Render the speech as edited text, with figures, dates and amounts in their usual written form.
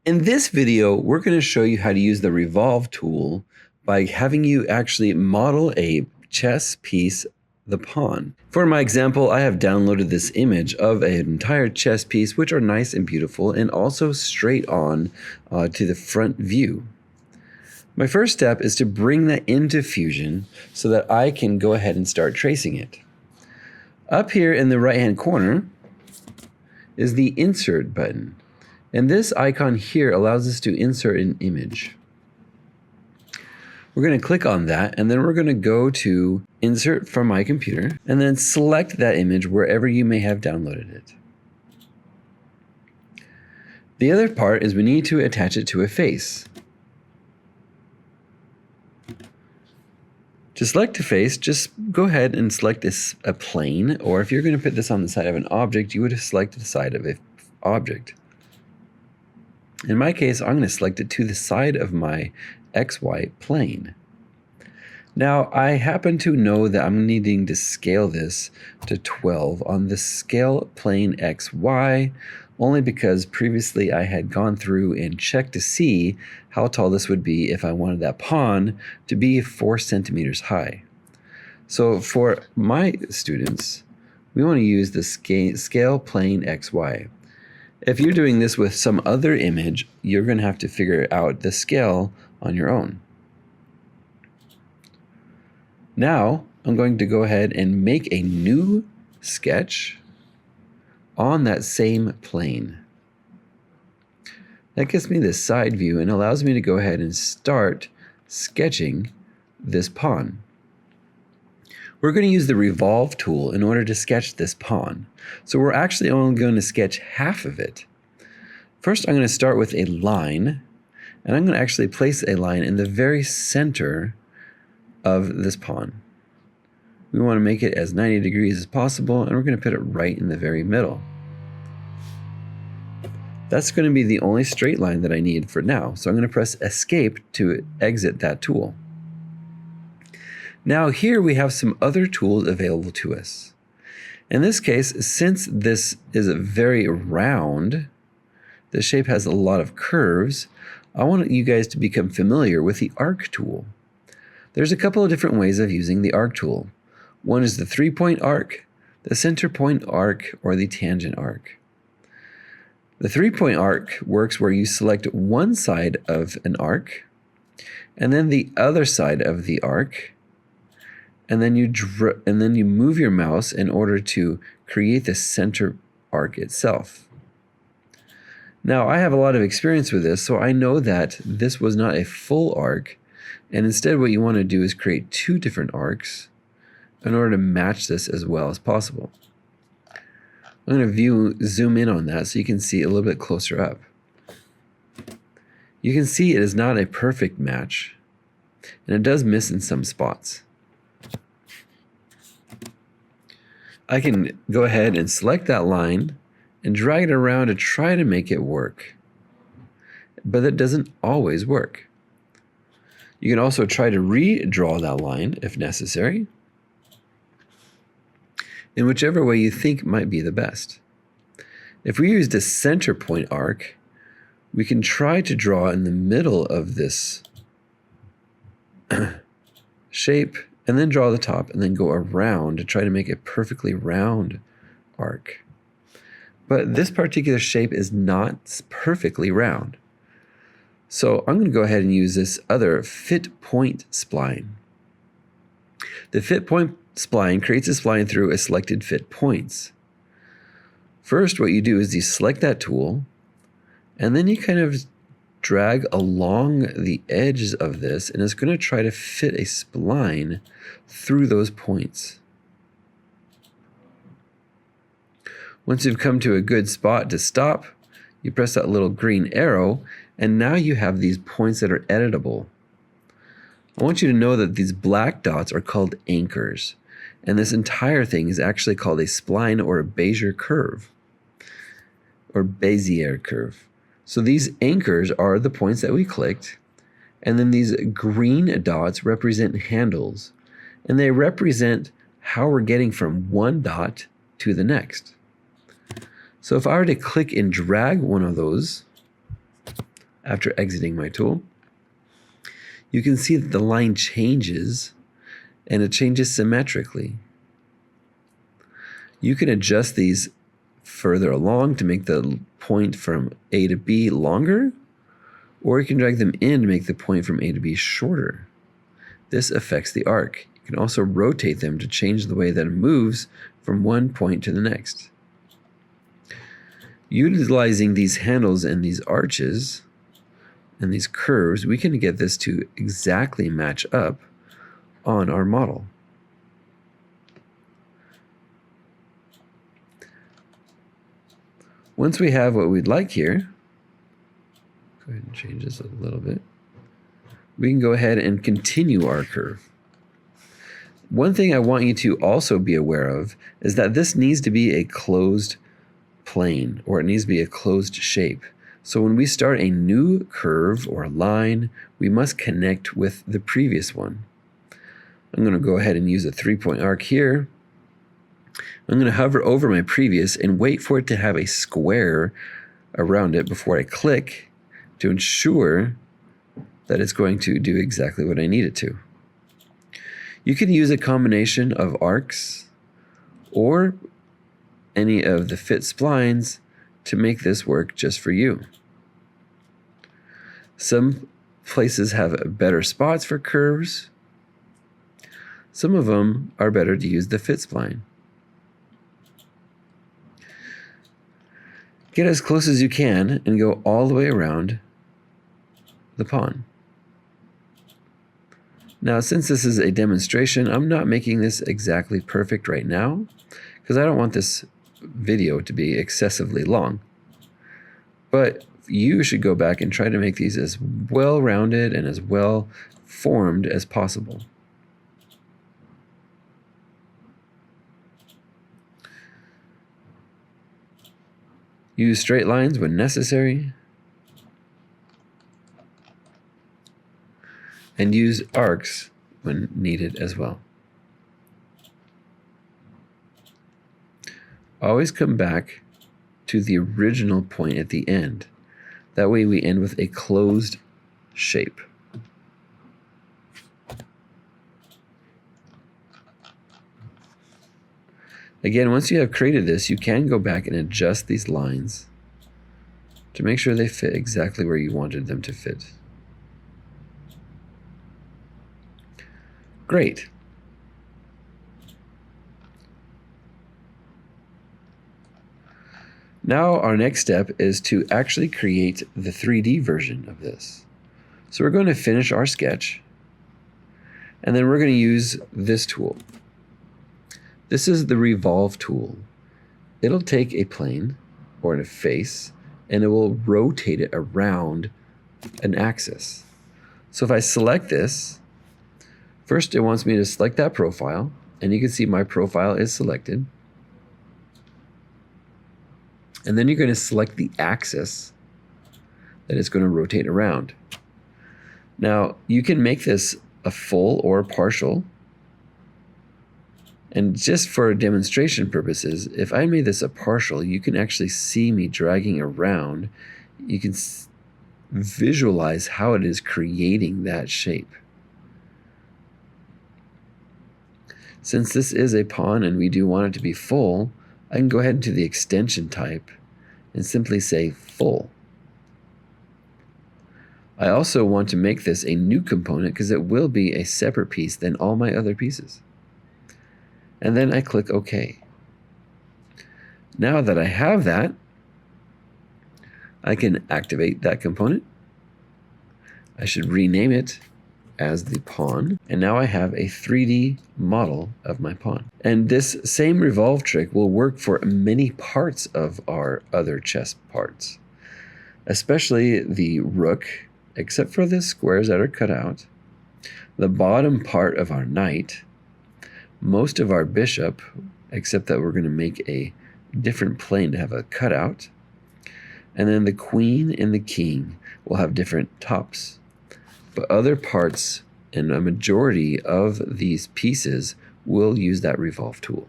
In this video, we're going to show you how to use the Revolve tool by having you actually model a chess piece, the pawn. For my example, I have downloaded this image of an entire chess piece, which are nice and beautiful and also straight on to the front view. My first step is to bring that into Fusion so that I can go ahead and start tracing it. Up here in the right-hand corner is the Insert button. And this icon here allows us to insert an image. We're going to click on that, and then we're going to go to Insert from my computer, and then select that image wherever you may have downloaded it. The other part is we need to attach it to a face. To select a face, just go ahead and select a plane, or if you're going to put this on the side of an object, you would select the side of an object. In my case, I'm going to select it to the side of my XY plane. Now, I happen to know that I'm needing to scale this to 12 on the scale plane XY, only because previously I had gone through and checked to see how tall this would be if I wanted that pawn to be 4 centimeters high. So for my students, we want to use the scale plane XY. If you're doing this with some other image, you're going to have to figure out the scale on your own. Now, I'm going to go ahead and make a new sketch on that same plane. That gives me this side view and allows me to go ahead and start sketching this pawn. We're going to use the Revolve tool in order to sketch this pawn. So we're actually only going to sketch half of it. First, I'm going to start with a line, and I'm going to actually place a line in the very center of this pawn. We want to make it as 90 degrees as possible, and we're going to put it right in the very middle. That's going to be the only straight line that I need for now. So I'm going to press Escape to exit that tool. Now here we have some other tools available to us. In this case, since this is a very round, the shape has a lot of curves, I want you guys to become familiar with the arc tool. There's a couple of different ways of using the arc tool. One is the 3-point arc, the center point arc, or the tangent arc. The 3-point arc works where you select one side of an arc, and then the other side of the arc, and then you move your mouse in order to create the center arc itself. Now, I have a lot of experience with this, so I know that this was not a full arc, and instead what you want to do is create 2 different arcs in order to match this as well as possible. I'm going to zoom in on that so you can see a little bit closer up. You can see it is not a perfect match, and it does miss in some spots. I can go ahead and select that line and drag it around to try to make it work. But it doesn't always work. You can also try to redraw that line if necessary, in whichever way you think might be the best. If we used a center point arc, we can try to draw in the middle of this shape, and then draw the top, and then go around to try to make a perfectly round arc. But this particular shape is not perfectly round. So I'm going to go ahead and use this other fit point spline. The fit point spline creates a spline through a selected fit points. First, what you do is you select that tool, and then you kind of drag along the edges of this, and it's going to try to fit a spline through those points. Once you've come to a good spot to stop, you press that little green arrow, and now you have these points that are editable. I want you to know that these black dots are called anchors, and this entire thing is actually called a spline or a Bezier curve, or Bezier curve. So these anchors are the points that we clicked, and then these green dots represent handles, and they represent how we're getting from one dot to the next. So if I were to click and drag one of those, after exiting my tool, you can see that the line changes and it changes symmetrically. You can adjust these further along to make the point from A to B longer, or you can drag them in to make the point from A to B shorter. This affects the arc. You can also rotate them to change the way that it moves from one point to the next. Utilizing these handles and these arches and these curves, we can get this to exactly match up on our model. Once we have what we'd like here, go ahead and change this a little bit. We can go ahead and continue our curve. One thing I want you to also be aware of is that this needs to be a closed plane, or it needs to be a closed shape. So when we start a new curve or line, we must connect with the previous one. I'm going to go ahead and use a 3-point arc here. I'm going to hover over my previous and wait for it to have a square around it before I click to ensure that it's going to do exactly what I need it to. You can use a combination of arcs or any of the fit splines to make this work just for you. Some places have better spots for curves. Some of them are better to use the fit spline. Get as close as you can and go all the way around the pawn. Now, since this is a demonstration, I'm not making this exactly perfect right now because I don't want this video to be excessively long. But you should go back and try to make these as well-rounded and as well-formed as possible. Use straight lines when necessary, and use arcs when needed as well. Always come back to the original point at the end. That way we end with a closed shape. Again, once you have created this, you can go back and adjust these lines to make sure they fit exactly where you wanted them to fit. Great. Now our next step is to actually create the 3D version of this. So we're going to finish our sketch, and then we're going to use this tool. This is the Revolve tool. It'll take a plane or a face, and it will rotate it around an axis. So if I select this, first it wants me to select that profile, and you can see my profile is selected. And then you're going to select the axis that it's going to rotate around. Now, you can make this a full or partial. And just for demonstration purposes, if I made this a partial, you can actually see me dragging around. You can visualize how it is creating that shape. Since this is a pawn and we do want it to be full, I can go ahead into the extension type and simply say full. I also want to make this a new component because it will be a separate piece than all my other pieces. And then I click OK. Now that I have that, I can activate that component. I should rename it as the pawn. And now I have a 3D model of my pawn. And this same revolve trick will work for many parts of our other chess parts, especially the rook, except for the squares that are cut out, the bottom part of our knight, most of our bishop, except that we're going to make a different plane to have a cutout, and then the queen and the king will have different tops. But other parts and a majority of these pieces will use that revolve tool.